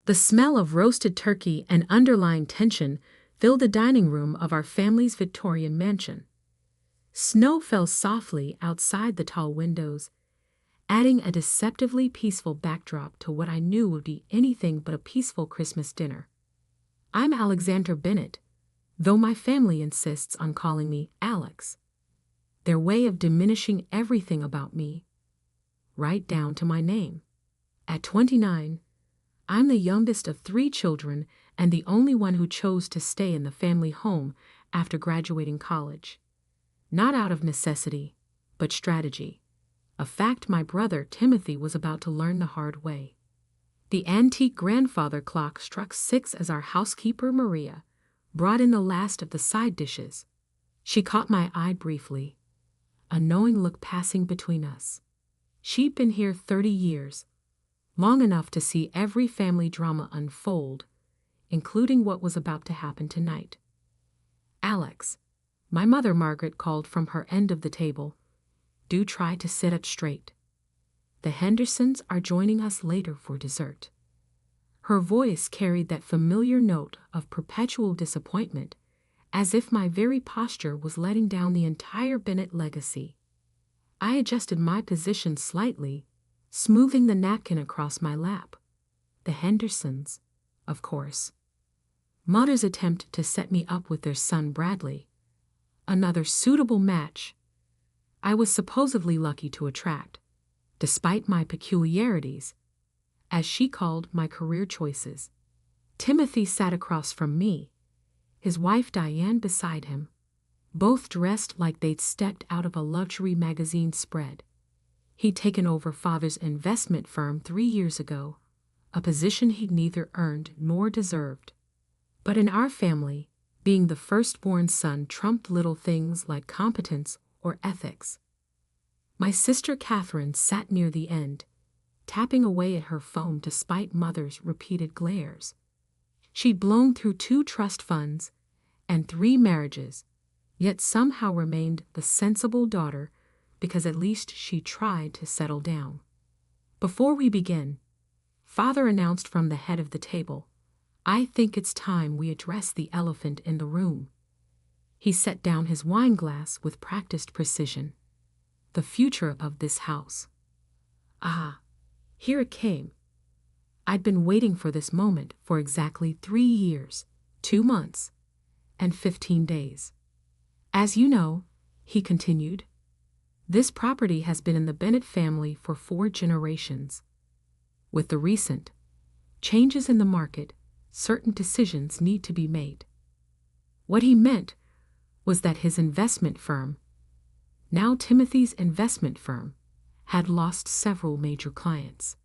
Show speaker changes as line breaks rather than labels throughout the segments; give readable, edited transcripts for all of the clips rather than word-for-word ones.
The smell of roasted turkey and underlying tension filled the dining room of our family's Victorian mansion. Snow fell softly outside the tall windows, adding a deceptively peaceful backdrop to what I knew would be anything but a peaceful Christmas dinner. I'm Alexander Bennett, though my family insists on calling me Alex. Their way of diminishing everything about me, right down to my name. At 29, I'm the youngest of 3 children and the only one who chose to stay in the family home after graduating college. Not out of necessity, but strategy. A fact my brother Timothy was about to learn the hard way. The antique grandfather clock struck 6 as our housekeeper Maria brought in the last of the side dishes. She caught my eye briefly, a knowing look passing between us. She'd been here 30 years, long enough to see every family drama unfold, including what was about to happen tonight. Alex, my mother Margaret called from her end of the table, do try to sit up straight. The Hendersons are joining us later for dessert. Her voice carried that familiar note of perpetual disappointment, as if my very posture was letting down the entire Bennett legacy. I adjusted my position slightly, smoothing the napkin across my lap. The Hendersons, of course. Mother's attempt to set me up with their son Bradley. Another suitable match I was supposedly lucky to attract, despite my peculiarities, as she called my career choices. Timothy sat across from me, his wife Diane beside him, both dressed like they'd stepped out of a luxury magazine spread. He'd taken over father's investment firm 3 years ago, a position he'd neither earned nor deserved. But in our family, being the firstborn son trumped little things like competence or ethics. My sister Catherine sat near the end, tapping away at her phone despite mother's repeated glares. She'd blown through 2 trust funds and 3 marriages, yet somehow remained the sensible daughter because at least she tried to settle down. Before we begin, Father announced from the head of the table, I think it's time we address the elephant in the room. He set down his wine glass with practiced precision. The future of this house. Ah, here it came. I'd been waiting for this moment for exactly 3 years, 2 months, and 15 days. As you know, he continued, this property has been in the Bennett family for 4 generations. With the recent changes in the market, certain decisions need to be made. What he meant was that his investment firm, now Timothy's investment firm, had lost several major clients.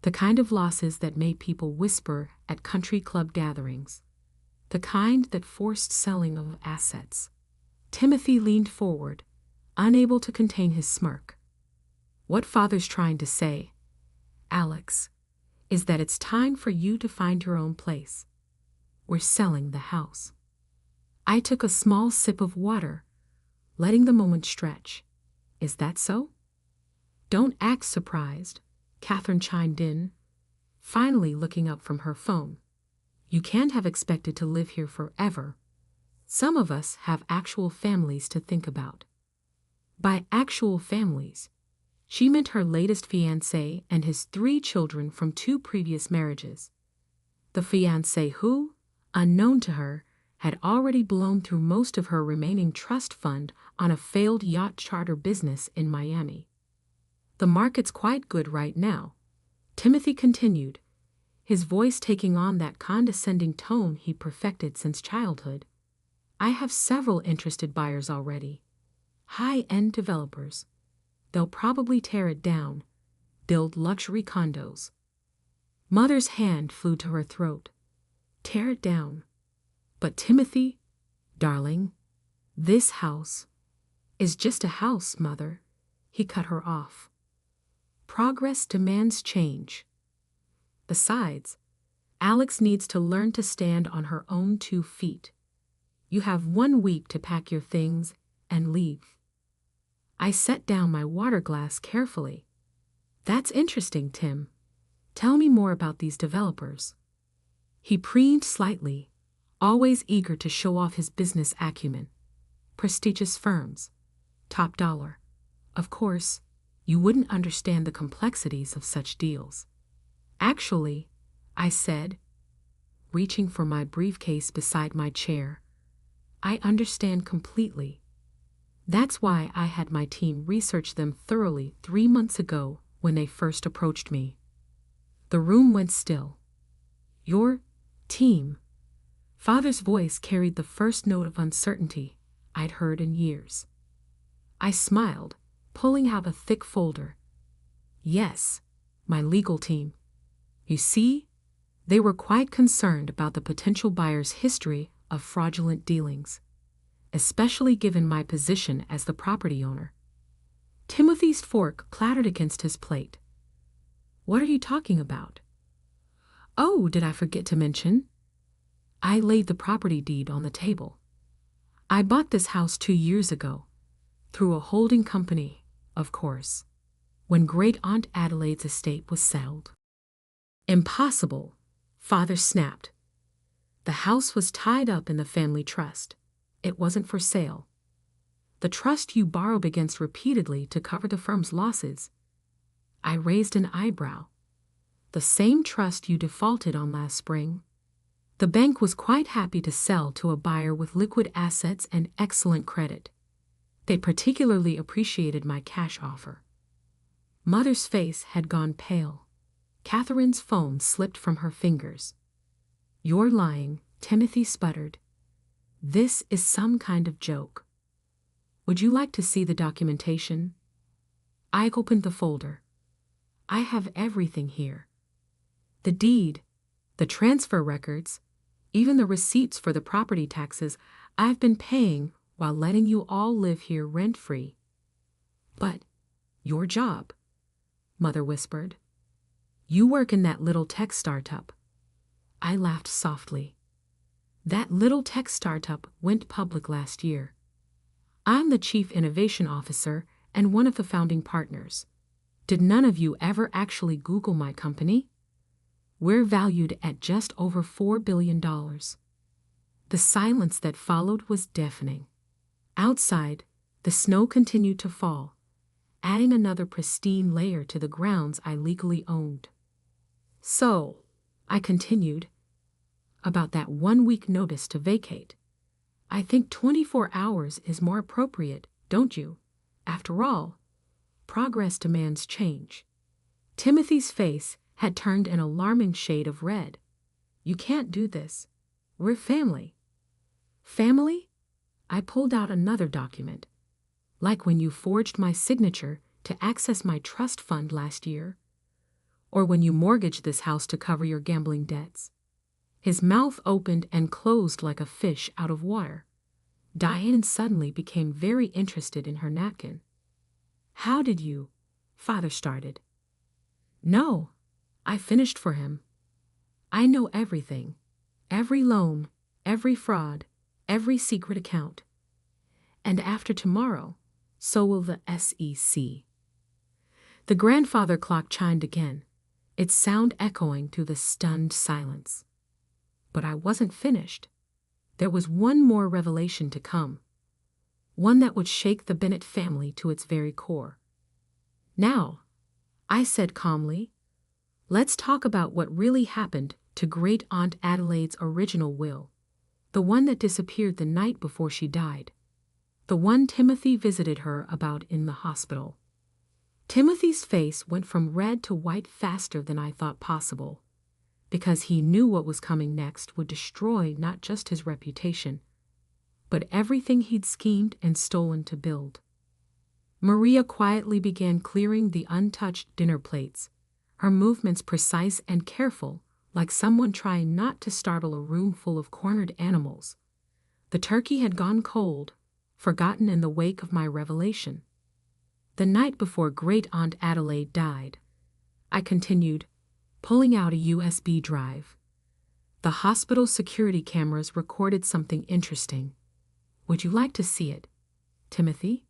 The kind of losses that made people whisper at country club gatherings. The kind that forced selling of assets. Timothy leaned forward, unable to contain his smirk. What Father's trying to say, Alex, is that it's time for you to find your own place. We're selling the house. I took a small sip of water, letting the moment stretch. Is that so? Don't act surprised, Catherine chimed in, finally looking up from her phone. You can't have expected to live here forever. Some of us have actual families to think about. By actual families, she meant her latest fiancé and his 3 children from 2 previous marriages. The fiancé who, unknown to her, had already blown through most of her remaining trust fund on a failed yacht charter business in Miami. The market's quite good right now, Timothy continued, his voice taking on that condescending tone he perfected since childhood. I have several interested buyers already. High-end developers. They'll probably tear it down, build luxury condos. Mother's hand flew to her throat. Tear it down. But Timothy, darling, this house is just a house, Mother. He cut her off. Progress demands change. Besides, Alex needs to learn to stand on her own 2 feet. You have 1 week to pack your things and leave. I set down my water glass carefully. That's interesting, Tim. Tell me more about these developers. He preened slightly, always eager to show off his business acumen. Prestigious firms. Top dollar. Of course, you wouldn't understand the complexities of such deals. Actually, I said, reaching for my briefcase beside my chair, I understand completely. That's why I had my team research them thoroughly 3 months ago when they first approached me. The room went still. Your team. Father's voice carried the first note of uncertainty I'd heard in years. I smiled, pulling out a thick folder. Yes, my legal team. You see, they were quite concerned about the potential buyer's history of fraudulent dealings, especially given my position as the property owner. Timothy's fork clattered against his plate. What are you talking about? Oh, did I forget to mention? I laid the property deed on the table. I bought this house 2 years ago, through a holding company, of course, when Great Aunt Adelaide's estate was sold. Impossible, Father snapped. The house was tied up in the family trust. It wasn't for sale. The trust you borrowed against repeatedly to cover the firm's losses. I raised an eyebrow. The same trust you defaulted on last spring. The bank was quite happy to sell to a buyer with liquid assets and excellent credit. They particularly appreciated my cash offer. Mother's face had gone pale. Catherine's phone slipped from her fingers. You're lying, Timothy sputtered. This is some kind of joke. Would you like to see the documentation? I opened the folder. I have everything here. The deed, the transfer records, even the receipts for the property taxes I've been paying while letting you all live here rent-free. But your job, Mother whispered. You work in that little tech startup. I laughed softly. That little tech startup went public last year. I'm the Chief Innovation Officer and one of the founding partners. Did none of you ever actually Google my company? We're valued at just over $4 billion. The silence that followed was deafening. Outside, the snow continued to fall, adding another pristine layer to the grounds I legally owned. So, I continued, about that 1-week notice to vacate. I think 24 hours is more appropriate, don't you? After all, progress demands change. Timothy's face had turned an alarming shade of red. You can't do this. We're family. Family? I pulled out another document. Like when you forged my signature to access my trust fund last year. Or when you mortgaged this house to cover your gambling debts. His mouth opened and closed like a fish out of water. Diane suddenly became very interested in her napkin. How did you? Father started. No, I finished for him. I know everything. Every loan, every fraud, every secret account. And after tomorrow, so will the SEC. The grandfather clock chimed again, its sound echoing through the stunned silence. But I wasn't finished. There was one more revelation to come. One that would shake the Bennett family to its very core. Now, I said calmly, let's talk about what really happened to Great Aunt Adelaide's original will. The one that disappeared the night before she died. The one Timothy visited her about in the hospital. Timothy's face went from red to white faster than I thought possible, because he knew what was coming next would destroy not just his reputation, but everything he'd schemed and stolen to build. Maria quietly began clearing the untouched dinner plates, her movements precise and careful, like someone trying not to startle a room full of cornered animals. The turkey had gone cold, forgotten in the wake of my revelation. The night before Great Aunt Adelaide died, I continued, pulling out a USB drive. The hospital security cameras recorded something interesting. Would you like to see it, Timothy?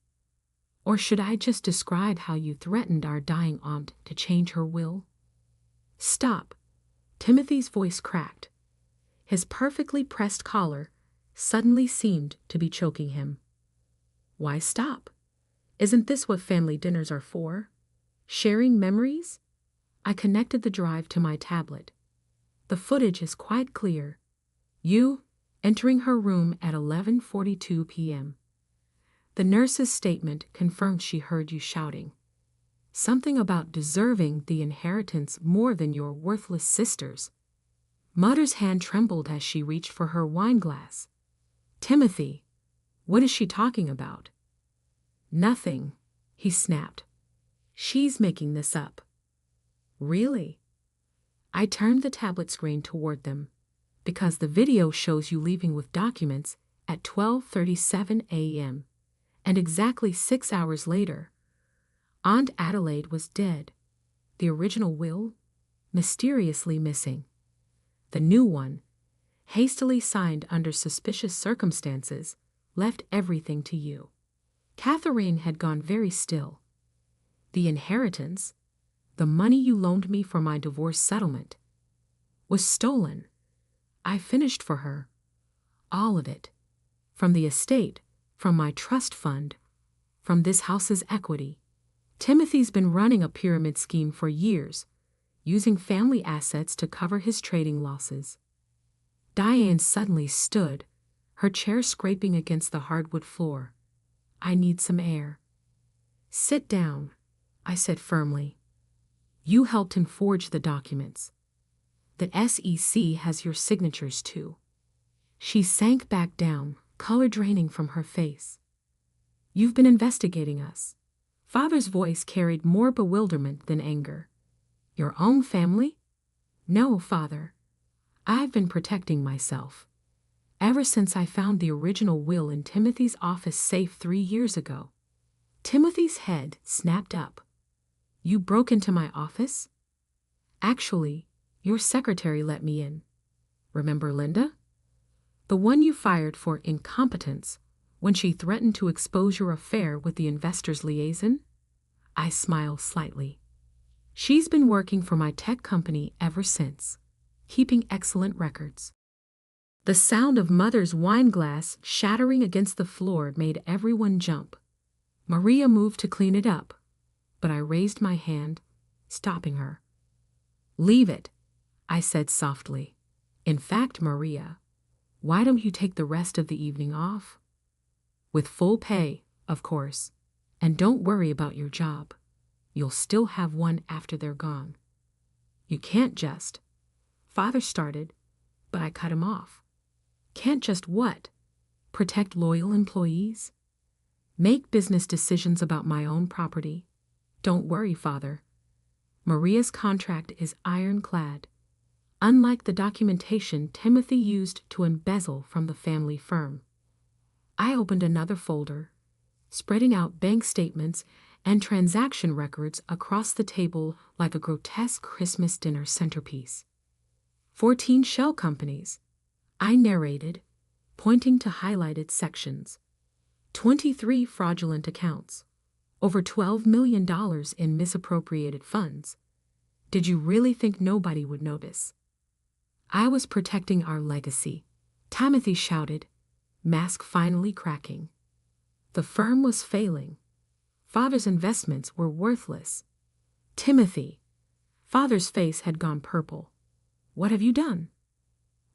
Or should I just describe how you threatened our dying aunt to change her will? Stop. Timothy's voice cracked. His perfectly pressed collar suddenly seemed to be choking him. Why stop? Isn't this what family dinners are for? Sharing memories? I connected the drive to my tablet. The footage is quite clear. You entering her room at 11:42 p.m. The nurse's statement confirmed she heard you shouting. Something about deserving the inheritance more than your worthless sisters. Mother's hand trembled as she reached for her wine glass. Timothy, what is she talking about? Nothing, he snapped. She's making this up. Really? I turned the tablet screen toward them, because the video shows you leaving with documents at 12:37 a.m., and exactly 6 hours later, Aunt Adelaide was dead. The original will, mysteriously missing. The new one, hastily signed under suspicious circumstances, left everything to you. Catherine had gone very still. The inheritance, the money you loaned me for my divorce settlement, was stolen. I finished for her. All of it. From the estate, from my trust fund, from this house's equity. Timothy's been running a pyramid scheme for years, using family assets to cover his trading losses. Diane suddenly stood, her chair scraping against the hardwood floor. I need some air. Sit down, I said firmly. You helped him forge the documents. The SEC has your signatures too. She sank back down, color draining from her face. You've been investigating us. Father's voice carried more bewilderment than anger. Your own family? No, Father. I've been protecting myself. Ever since I found the original will in Timothy's office safe 3 years ago. Timothy's head snapped up. You broke into my office? Actually, your secretary let me in. Remember Linda? The one you fired for incompetence when she threatened to expose your affair with the investor's liaison? I smiled slightly. She's been working for my tech company ever since, keeping excellent records. The sound of Mother's wine glass shattering against the floor made everyone jump. Maria moved to clean it up, but I raised my hand, stopping her. Leave it, I said softly. In fact, Maria, why don't you take the rest of the evening off? With full pay, of course, and don't worry about your job. You'll still have one after they're gone. You can't just. Father started, but I cut him off. Can't just what? Protect loyal employees? Make business decisions about my own property? Don't worry, Father. Maria's contract is ironclad, unlike the documentation Timothy used to embezzle from the family firm. I opened another folder, spreading out bank statements and transaction records across the table like a grotesque Christmas dinner centerpiece. 14 shell companies, I narrated, pointing to highlighted sections. 23 fraudulent accounts. Over $12 million in misappropriated funds. Did you really think nobody would notice? I was protecting our legacy, Timothy shouted, mask finally cracking. The firm was failing. Father's investments were worthless. Timothy. Father's face had gone purple. What have you done?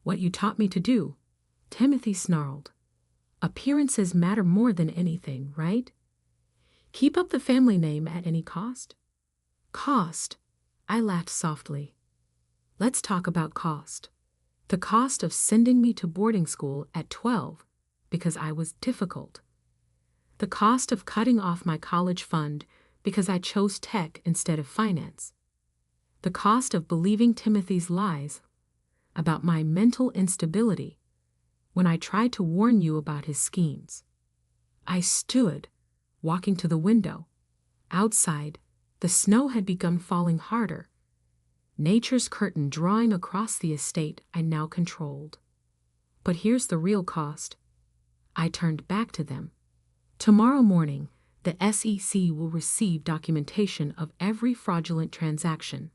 What you taught me to do, Timothy snarled. Appearances matter more than anything, right? Keep up the family name at any cost? Cost? I laughed softly. Let's talk about cost. The cost of sending me to boarding school at 12 because I was difficult. The cost of cutting off my college fund because I chose tech instead of finance. The cost of believing Timothy's lies about my mental instability when I tried to warn you about his schemes. I stood, walking to the window. Outside, the snow had begun falling harder, nature's curtain drawing across the estate I now controlled. But here's the real cost. I turned back to them. Tomorrow morning, the SEC will receive documentation of every fraudulent transaction.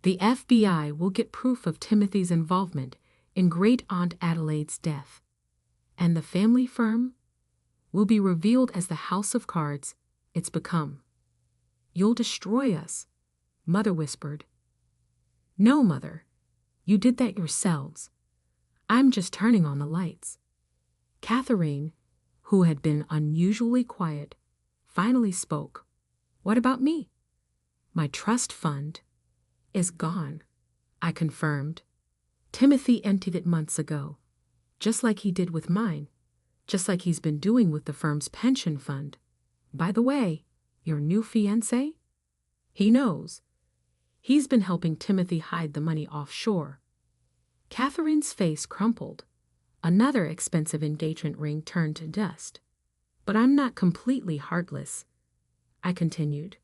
The FBI will get proof of Timothy's involvement in Great Aunt Adelaide's death. And the family firm will be revealed as the house of cards it's become. You'll destroy us, Mother whispered. No, Mother. You did that yourselves. I'm just turning on the lights. Catherine, who had been unusually quiet, finally spoke. What about me? My trust fund is gone, I confirmed. Timothy emptied it months ago, just like he did with mine, just like he's been doing with the firm's pension fund. By the way, your new fiancé? He knows. He's been helping Timothy hide the money offshore. Catherine's face crumpled. Another expensive engagement ring turned to dust. But I'm not completely heartless, I continued.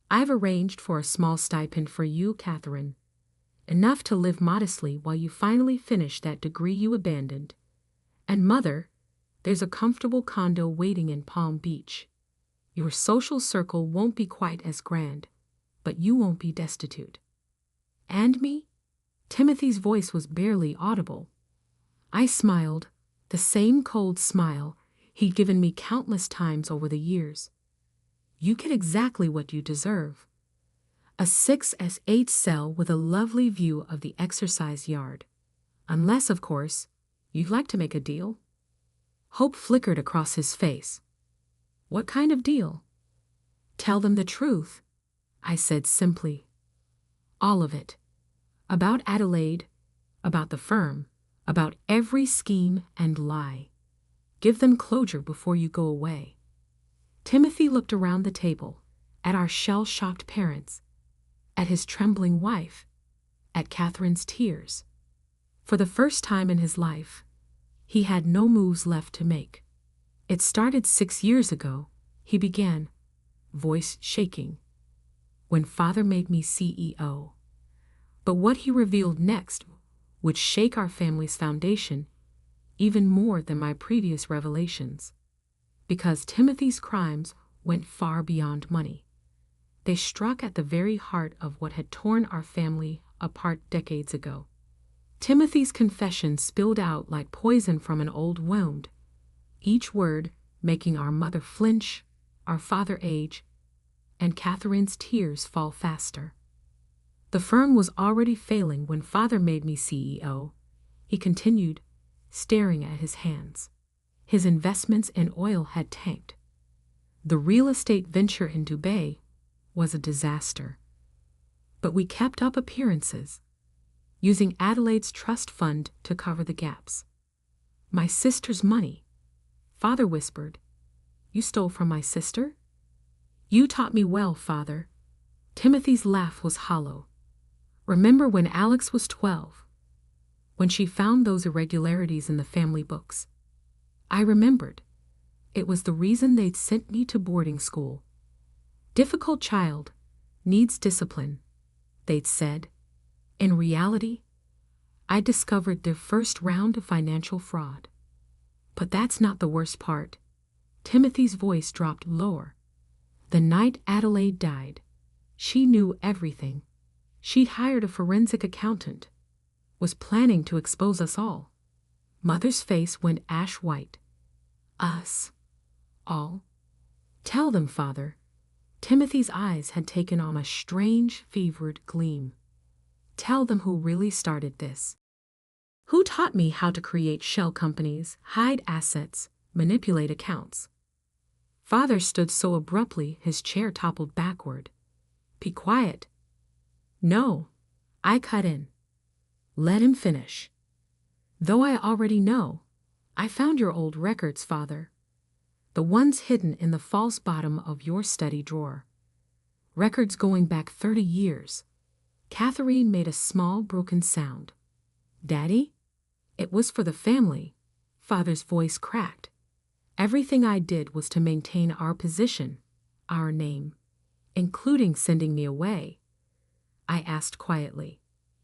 I've arranged for a small stipend for you, Catherine. Enough to live modestly while you finally finish that degree you abandoned. And Mother, there's a comfortable condo waiting in Palm Beach. Your social circle won't be quite as grand, but you won't be destitute. And me? Timothy's voice was barely audible. I smiled, the same cold smile he'd given me countless times over the years. You get exactly what you deserve. A 6S8 cell with a lovely view of the exercise yard. Unless, of course, you'd like to make a deal. Hope flickered across his face. What kind of deal? Tell them the truth, I said simply. All of it. About Adelaide, about the firm, about every scheme and lie. Give them closure before you go away. Timothy looked around the table, at our shell-shocked parents, at his trembling wife, at Catherine's tears. For the first time in his life, he had no moves left to make. It started 6 years ago, he began, voice shaking, when Father made me CEO. But what he revealed next would shake our family's foundation even more than my previous revelations. Because Timothy's crimes went far beyond money. They struck at the very heart of what had torn our family apart decades ago. Timothy's confession spilled out like poison from an old wound, each word making our mother flinch, our father age, and Catherine's tears fall faster. The firm was already failing when Father made me CEO, he continued, staring at his hands. His investments in oil had tanked. The real estate venture in Dubai was a disaster. But we kept up appearances, using Adelaide's trust fund to cover the gaps. My sister's money, Father whispered. You stole from my sister? You taught me well, Father. Timothy's laugh was hollow. Remember when Alex was 12? When she found those irregularities in the family books? I remembered. It was the reason they'd sent me to boarding school. Difficult child, needs discipline, they'd said. In reality, I discovered their first round of financial fraud. But that's not the worst part. Timothy's voice dropped lower. The night Adelaide died, she knew everything. She'd hired a forensic accountant, was planning to expose us all. Mother's face went ash white. Us. All. Tell them, Father. Timothy's eyes had taken on a strange, fevered gleam. Tell them who really started this. Who taught me how to create shell companies, hide assets, manipulate accounts? Father stood so abruptly his chair toppled backward. Be quiet. No. I cut in. Let him finish. Though I already know, I found your old records, Father. The ones hidden in the false bottom of your study drawer. Records going back 30 years. Catherine made a small, broken sound. Daddy? It was for the family. Father's voice cracked. Everything I did was to maintain our position, our name, including sending me away. I asked quietly,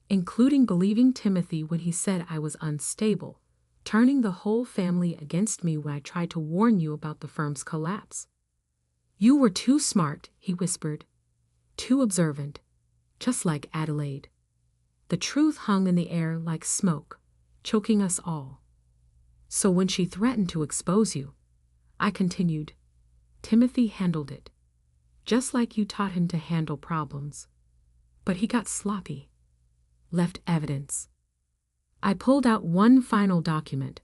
including believing Timothy when he said I was unstable, turning the whole family against me when I tried to warn you about the firm's collapse. You were too smart, he whispered, too observant, just like Adelaide. The truth hung in the air like smoke, choking us all. So when she threatened to expose you, I continued, Timothy handled it, just like you taught him to handle problems. But he got sloppy, left evidence. I pulled out one final document,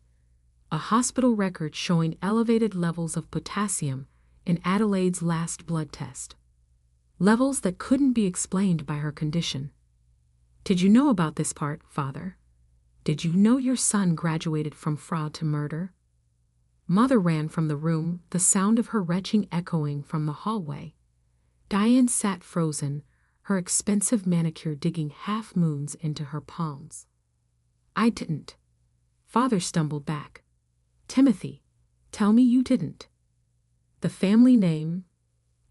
a hospital record showing elevated levels of potassium in Adelaide's last blood test. Levels that couldn't be explained by her condition. Did you know about this part, Father? Did you know your son graduated from fraud to murder? Mother ran from the room, the sound of her retching echoing from the hallway. Diane sat frozen, her expensive manicure digging half-moons into her palms. I didn't. Father stumbled back. Timothy, tell me you didn't. The family name?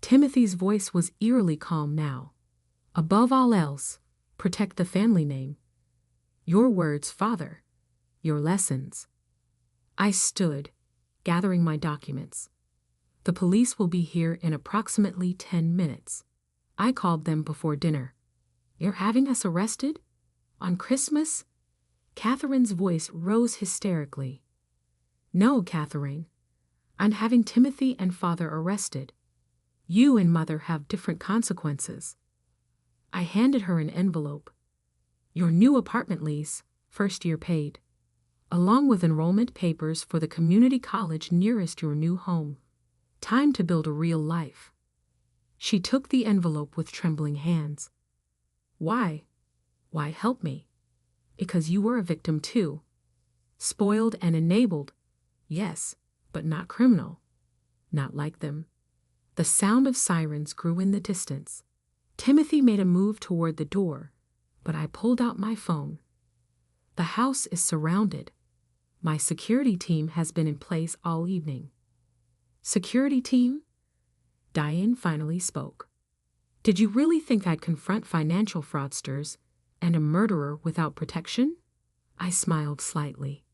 Timothy's voice was eerily calm now. Above all else, protect the family name. Your words, Father. Your lessons. I stood, gathering my documents. The police will be here in approximately 10 minutes. I called them before dinner. You're having us arrested? On Christmas? Catherine's voice rose hysterically. No, Catherine. I'm having Timothy and Father arrested. You and Mother have different consequences. I handed her an envelope. Your new apartment lease, first year paid, along with enrollment papers for the community college nearest your new home. Time to build a real life. She took the envelope with trembling hands. Why? Why help me? Because you were a victim too. Spoiled and enabled, yes, but not criminal. Not like them. The sound of sirens grew in the distance. Timothy made a move toward the door, but I pulled out my phone. The house is surrounded. My security team has been in place all evening. Security team? Diane finally spoke. Did you really think I'd confront financial fraudsters and a murderer without protection? I smiled slightly.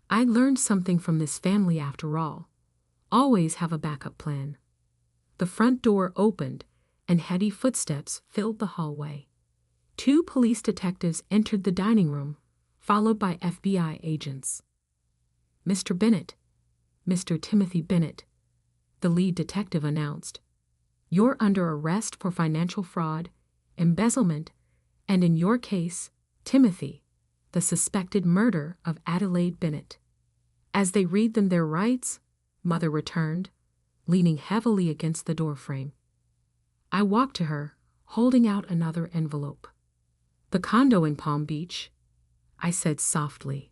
I learned something from this family after all. Always have a backup plan. The front door opened and heavy footsteps filled the hallway. 2 police detectives entered the dining room, followed by FBI agents. Mr. Bennett, Mr. Timothy Bennett, the lead detective announced. You're under arrest for financial fraud, embezzlement, and in your case, Timothy, the suspected murder of Adelaide Bennett. As they read them their rights, Mother returned, leaning heavily against the doorframe. I walked to her, holding out another envelope. The condo in Palm Beach, I said softly.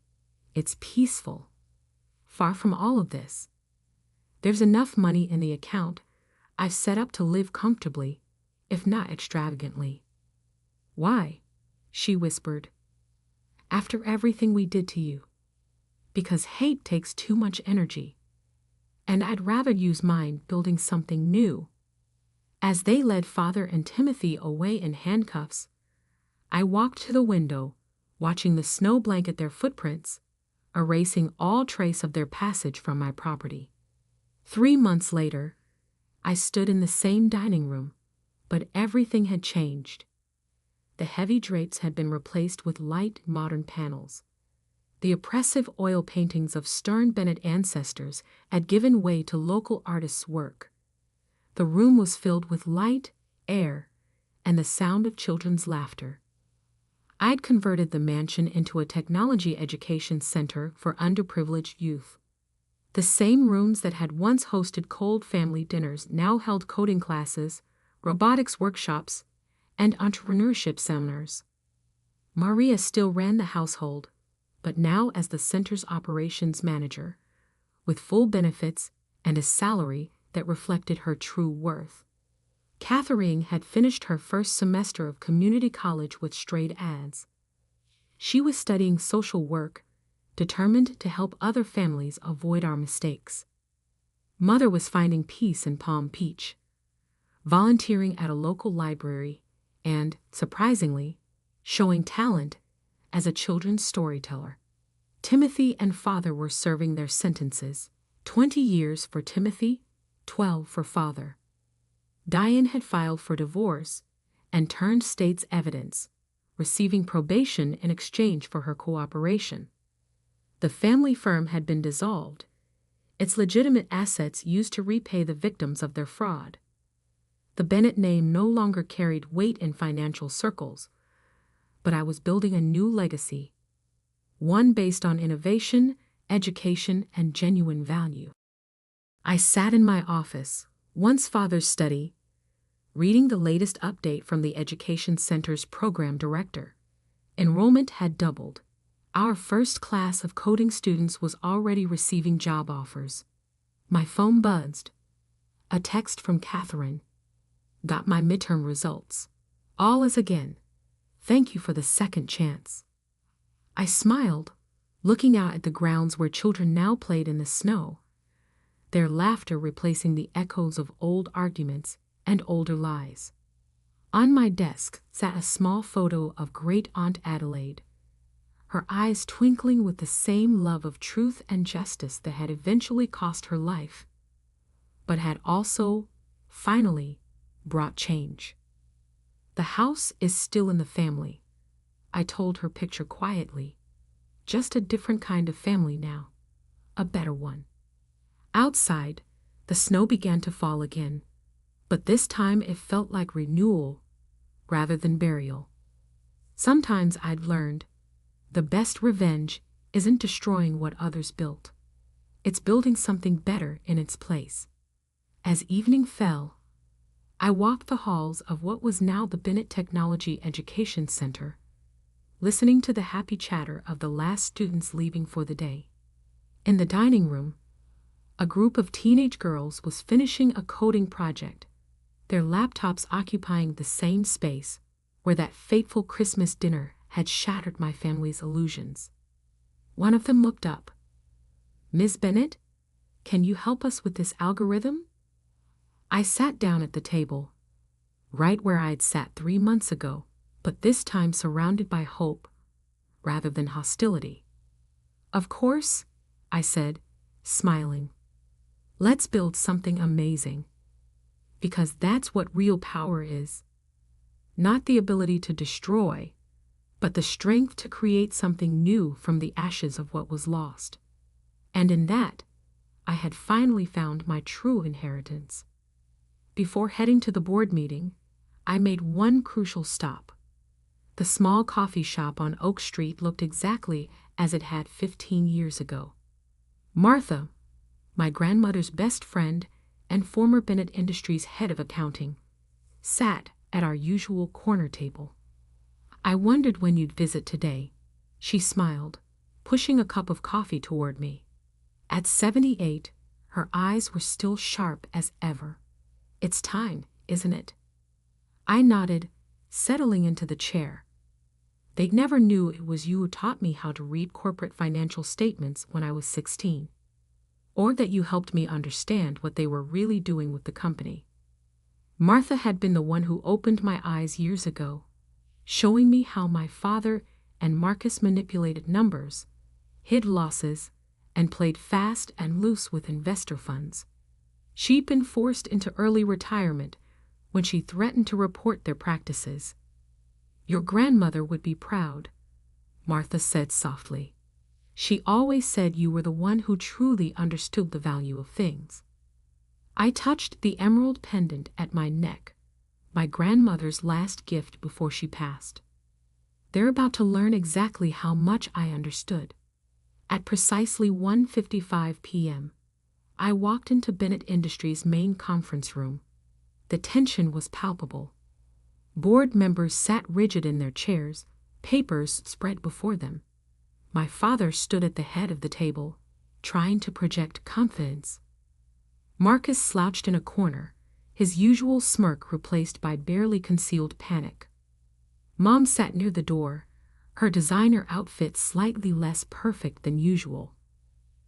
It's peaceful. Far from all of this. There's enough money in the account I've set up to live comfortably, if not extravagantly. Why? She whispered. After everything we did to you. Because hate takes too much energy. And I'd rather use mine building something new. As they led Father and Timothy away in handcuffs, I walked to the window, watching the snow blanket their footprints, erasing all trace of their passage from my property. 3 months later, I stood in the same dining room, but everything had changed. The heavy drapes had been replaced with light, modern panels. The oppressive oil paintings of stern Bennett ancestors had given way to local artists' work. The room was filled with light, air, and the sound of children's laughter. I'd converted the mansion into a technology education center for underprivileged youth. The same rooms that had once hosted cold family dinners now held coding classes, robotics workshops, and entrepreneurship seminars. Maria still ran the household, but now as the center's operations manager, with full benefits and a salary that reflected her true worth. Catherine had finished her first semester of community college with straight A's. She was studying social work, determined to help other families avoid our mistakes. Mother was finding peace in Palm Beach, volunteering at a local library, and, surprisingly, showing talent as a children's storyteller. Timothy and Father were serving their sentences, 20 years for Timothy, 12 for Father. Diane had filed for divorce and turned state's evidence, receiving probation in exchange for her cooperation. The family firm had been dissolved, its legitimate assets used to repay the victims of their fraud. The Bennett name no longer carried weight in financial circles, but I was building a new legacy, one based on innovation, education, and genuine value. I sat in my office, once father's study, reading the latest update from the Education Center's program director. Enrollment had doubled. Our first class of coding students was already receiving job offers. My phone buzzed. A text from Catherine. Got my midterm results. All is again. Thank you for the second chance. I smiled, looking out at the grounds where children now played in the snow, their laughter replacing the echoes of old arguments and older lies. On my desk sat a small photo of Great Aunt Adelaide, her eyes twinkling with the same love of truth and justice that had eventually cost her life, but had also, finally, brought change. The house is still in the family, I told her picture quietly. Just a different kind of family now, a better one. Outside, the snow began to fall again, but this time it felt like renewal rather than burial. Sometimes I'd learned the best revenge isn't destroying what others built. It's building something better in its place. As evening fell, I walked the halls of what was now the Bennett Technology Education Center, listening to the happy chatter of the last students leaving for the day. In the dining room, a group of teenage girls was finishing a coding project, their laptops occupying the same space where that fateful Christmas dinner had shattered my family's illusions. One of them looked up. "Ms. Bennett, can you help us with this algorithm?" I sat down at the table, right where I'd sat 3 months ago, but this time surrounded by hope rather than hostility. "Of course," I said, smiling. "Let's build something amazing. Because that's what real power is. Not the ability to destroy, but the strength to create something new from the ashes of what was lost." And in that, I had finally found my true inheritance. Before heading to the board meeting, I made one crucial stop. The small coffee shop on Oak Street looked exactly as it had 15 years ago. Martha, my grandmother's best friend and former Bennett Industries head of accounting, sat at our usual corner table. "I wondered when you'd visit today," she smiled, pushing a cup of coffee toward me. At 78, her eyes were still sharp as ever. "It's time, isn't it?" I nodded, settling into the chair. "They never knew it was you who taught me how to read corporate financial statements when I was 16. Or that you helped me understand what they were really doing with the company." Martha had been the one who opened my eyes years ago, showing me how my father and Marcus manipulated numbers, hid losses, and played fast and loose with investor funds. She'd been forced into early retirement when she threatened to report their practices. "Your grandmother would be proud," Martha said softly. "She always said you were the one who truly understood the value of things." I touched the emerald pendant at my neck, my grandmother's last gift before she passed. They're about to learn exactly how much I understood. At precisely 1:55 p.m., I walked into Bennett Industries' main conference room. The tension was palpable. Board members sat rigid in their chairs, papers spread before them. My father stood at the head of the table, trying to project confidence. Marcus slouched in a corner, his usual smirk replaced by barely concealed panic. Mom sat near the door, her designer outfit slightly less perfect than usual.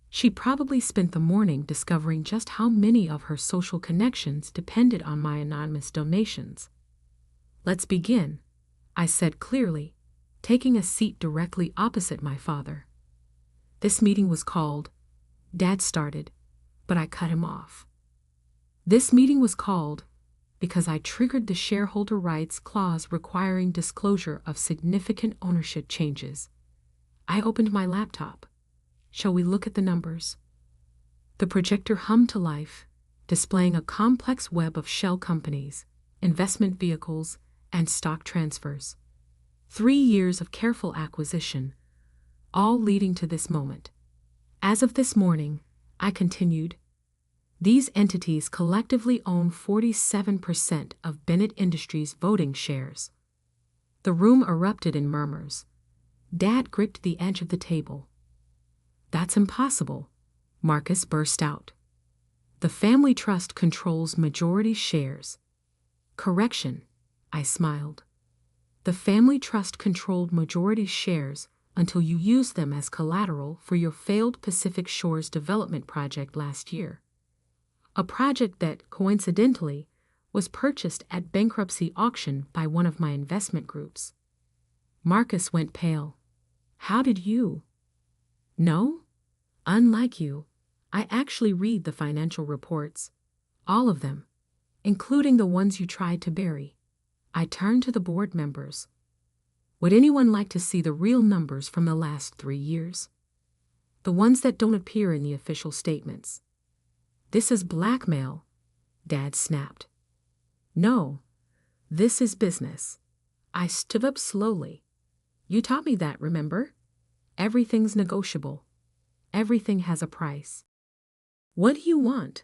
She probably spent the morning discovering just how many of her social connections depended on my anonymous donations. "Let's begin," I said clearly, taking a seat directly opposite my father. This meeting was called. Dad started, but I cut him off. This meeting was called because I triggered the shareholder rights clause requiring disclosure of significant ownership changes. I opened my laptop. Shall we look at the numbers? The projector hummed to life, displaying a complex web of shell companies, investment vehicles, and stock transfers. 3 years of careful acquisition, all leading to this moment. As of this morning, I continued, these entities collectively own 47% of Bennett Industries' voting shares. The room erupted in murmurs. Dad gripped the edge of the table. That's impossible, Marcus burst out. The family trust controls majority shares. Correction, I smiled. The family trust controlled majority shares until you used them as collateral for your failed Pacific Shores development project last year. A project that, coincidentally, was purchased at bankruptcy auction by one of my investment groups. Marcus went pale. How did you? No? Unlike you, I actually read the financial reports. All of them, including the ones you tried to bury. I turned to the board members. Would anyone like to see the real numbers from the last 3 years? The ones that don't appear in the official statements. This is blackmail, Dad snapped. No, this is business. I stood up slowly. You taught me that, remember? Everything's negotiable. Everything has a price. What do you want?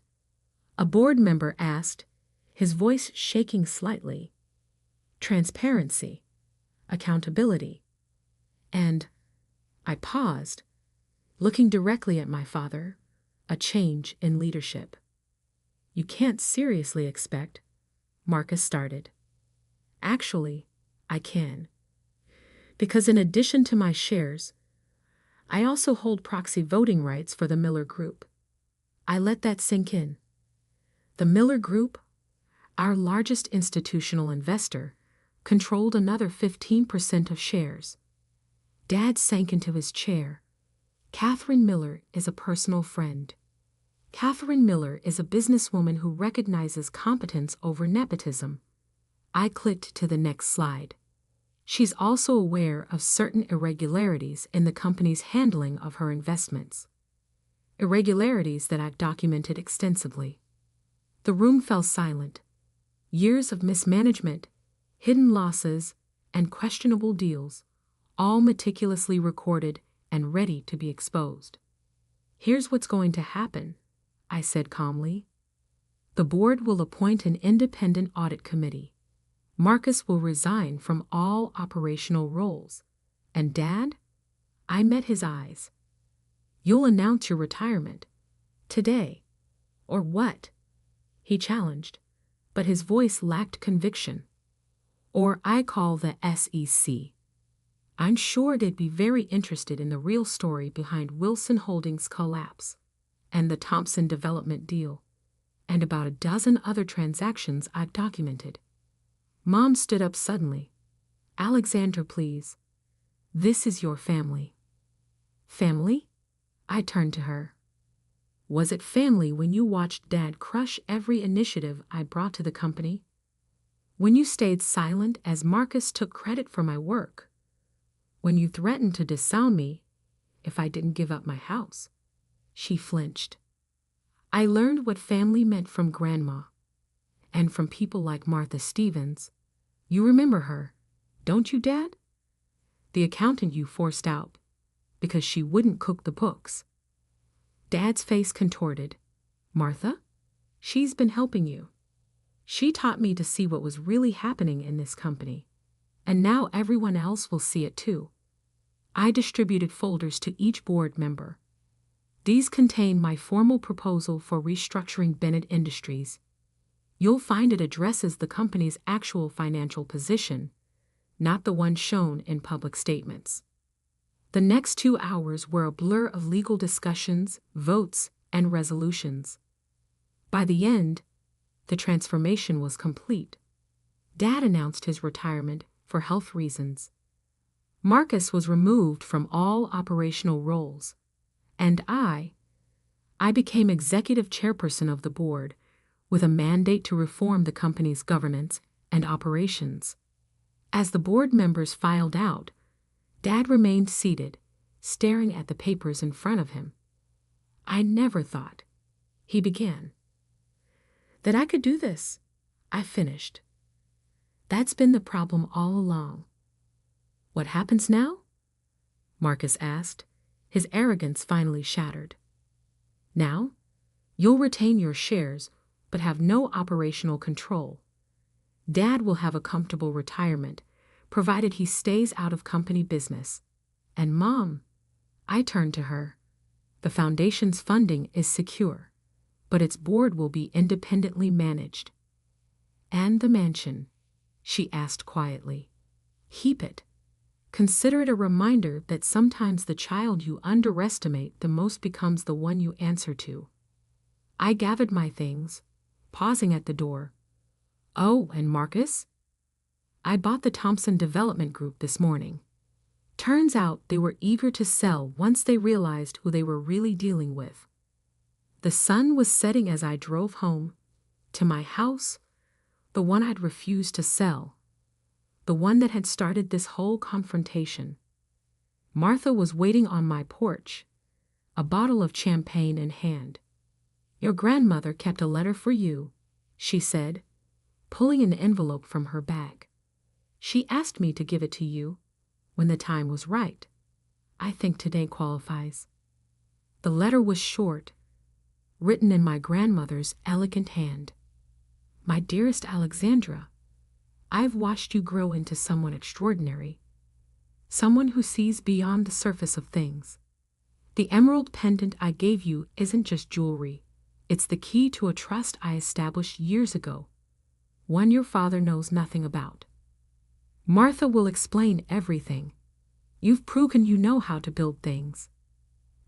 A board member asked, his voice shaking slightly. Transparency, accountability, and I paused, looking directly at my father, a change in leadership. You can't seriously expect, Marcus started. Actually, I can. Because in addition to my shares, I also hold proxy voting rights for the Miller Group. I let that sink in. The Miller Group, our largest institutional investor, controlled another 15% of shares. Dad sank into his chair. Catherine Miller is a personal friend. Catherine Miller is a businesswoman who recognizes competence over nepotism. I clicked to the next slide. She's also aware of certain irregularities in the company's handling of her investments. Irregularities that I've documented extensively. The room fell silent. Years of mismanagement, hidden losses, and questionable deals, all meticulously recorded and ready to be exposed. Here's what's going to happen, I said calmly. The board will appoint an independent audit committee. Marcus will resign from all operational roles. And Dad? I met his eyes. You'll announce your retirement. Today. Or what? He challenged, but his voice lacked conviction. Or I call the SEC. I'm sure they'd be very interested in the real story behind Wilson Holdings' collapse, and the Thompson development deal, and about a dozen other transactions I've documented. Mom stood up suddenly. Alexandra, please. This is your family. Family? I turned to her. Was it family when you watched Dad crush every initiative I brought to the company? When you stayed silent as Marcus took credit for my work? When you threatened to disown me if I didn't give up my house? She flinched. I learned what family meant from Grandma, and from people like Martha Stevens. You remember her, don't you, Dad? The accountant you forced out because she wouldn't cook the books. Dad's face contorted. Martha? She's been helping you. She taught me to see what was really happening in this company, and now everyone else will see it too. I distributed folders to each board member. These contain my formal proposal for restructuring Bennett Industries. You'll find it addresses the company's actual financial position, not the one shown in public statements. The next 2 hours were a blur of legal discussions, votes, and resolutions. By the end, the transformation was complete. Dad announced his retirement for health reasons. Marcus was removed from all operational roles, and I became executive chairperson of the board with a mandate to reform the company's governance and operations. As the board members filed out, Dad remained seated, staring at the papers in front of him. "I never thought," he began, "that I could do this," I finished. "That's been the problem all along." "What happens now?" Marcus asked, his arrogance finally shattered. "Now, you'll retain your shares, but have no operational control. Dad will have a comfortable retirement, provided he stays out of company business. And Mom," I turned to her, "the foundation's funding is secure, but its board will be independently managed." "And the mansion?" she asked quietly. "Keep it. Consider it a reminder that sometimes the child you underestimate the most becomes the one you answer to." I gathered my things, pausing at the door. "Oh, and Marcus?" "I bought the Thompson Development Group this morning." Turns out they were eager to sell once they realized who they were really dealing with. The sun was setting as I drove home, to my house, the one I'd refused to sell, the one that had started this whole confrontation. Martha was waiting on my porch, a bottle of champagne in hand. "Your grandmother kept a letter for you," she said, pulling an envelope from her bag. "She asked me to give it to you when the time was right. I think today qualifies." The letter was short, written in my grandmother's elegant hand. "My dearest Alexandra, I've watched you grow into someone extraordinary, someone who sees beyond the surface of things. The emerald pendant I gave you isn't just jewelry. It's the key to a trust I established years ago, one your father knows nothing about. Martha will explain everything. You've proven you know how to build things.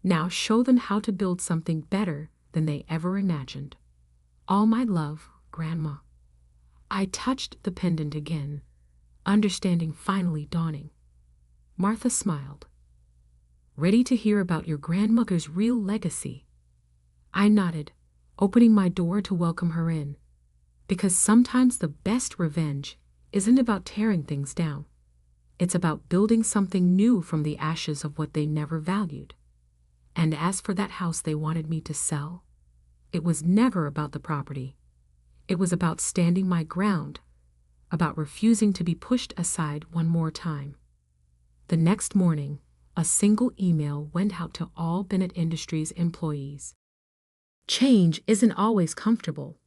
Now show them how to build something better than they ever imagined. All my love, Grandma." I touched the pendant again, understanding finally dawning. Martha smiled. "Ready to hear about your grandmother's real legacy?" I nodded, opening my door to welcome her in, because sometimes the best revenge isn't about tearing things down. It's about building something new from the ashes of what they never valued. And as for that house they wanted me to sell, it was never about the property. It was about standing my ground, about refusing to be pushed aside one more time. The next morning, a single email went out to all Bennett Industries employees. Change isn't always comfortable,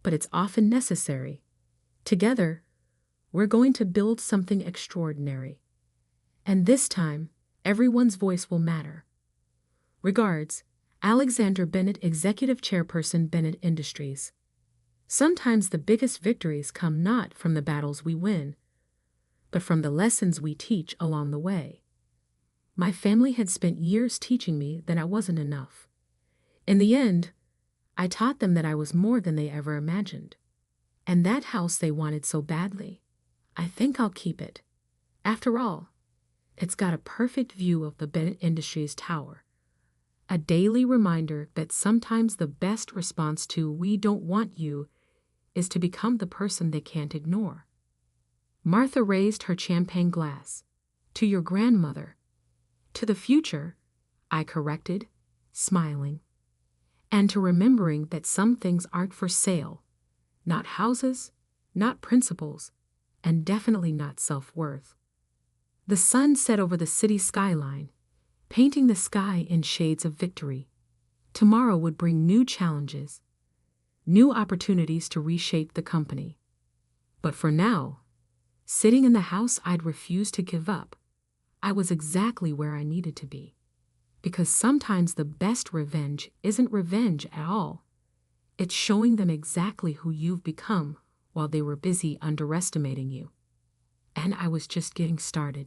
but it's often necessary. Together, we're going to build something extraordinary. And this time, everyone's voice will matter. Regards, Alexandra Bennett, Executive Chairperson, Bennett Industries. Sometimes the biggest victories come not from the battles we win, but from the lessons we teach along the way. My family had spent years teaching me that I wasn't enough. In the end, I taught them that I was more than they ever imagined. And that house they wanted so badly, I think I'll keep it. After all, it's got a perfect view of the Bennett Industries Tower. A daily reminder that sometimes the best response to "we don't want you" is to become the person they can't ignore. Martha raised her champagne glass. "To your grandmother." "To the future," I corrected, smiling. "And to remembering that some things aren't for sale. Not houses, not principles, and definitely not self-worth." The sun set over the city skyline, painting the sky in shades of victory. Tomorrow would bring new challenges, new opportunities to reshape the company. But for now, sitting in the house I'd refused to give up, I was exactly where I needed to be. Because sometimes the best revenge isn't revenge at all. It's showing them exactly who you've become while they were busy underestimating you. And I was just getting started.